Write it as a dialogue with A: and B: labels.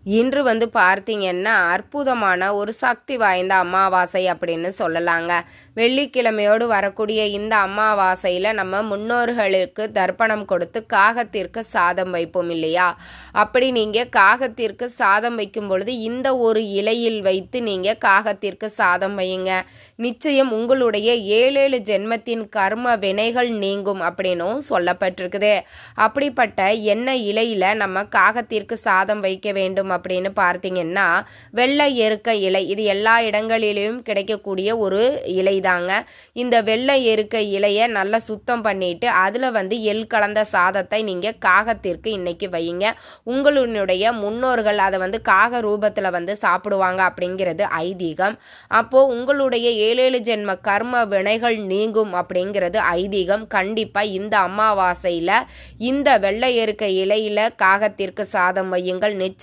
A: இன்று பார்த்தீங்கன்னா அற்புதமான ஒரு சக்தி வாய்ந்த அமாவாசை அப்படின்னு சொல்லலாங்க. வெள்ளிக்கிழமையோடு வரக்கூடிய இந்த அமாவாசையில் நம்ம முன்னோர்களுக்கு தர்ப்பணம் கொடுத்து காகத்திற்கு சாதம் வைப்போம் இல்லையா? அப்படி நீங்கள் காகத்திற்கு சாதம் வைக்கும் பொழுது இந்த ஒரு இலையில் வைத்து நீங்கள் காகத்திற்கு சாதம் வையுங்க. நிச்சயம் உங்களுடைய 7 ஜென்மத்தின் கர்ம வினைகள் நீங்கும் அப்படின்னும் சொல்லப்பட்டிருக்குது. அப்படிப்பட்ட என்ன இலையில் நம்ம காகத்திற்கு சாதம் வைக்க வேண்டும் அப்படின்னு பார்த்தீங்கன்னா, வெள்ளை எருக்க இலை. இது எல்லா இடங்களிலும் கிடைக்கக்கூடிய ஒரு இலை தாங்க. இந்த வெள்ளை எருக்க இலையை நல்லா சுத்தம் பண்ணிட்டு அதில் எள் கலந்த சாதத்தை நீங்கள் காகத்திற்கு இன்னைக்கு வையுங்க. உங்களுடைய முன்னோர்கள் அதை காக ரூபத்தில் சாப்பிடுவாங்க அப்படிங்கிறது ஐதீகம். அப்போ உங்களுடைய 7 ஜென்ம கர்ம வினைகள் நீங்கும் அப்படிங்கிறது ஐதீகம். கண்டிப்பாக இந்த அமாவாசையில் இந்த வெள்ளை எருக்க இலையில காகத்திற்கு சாதம் வையுங்கள்.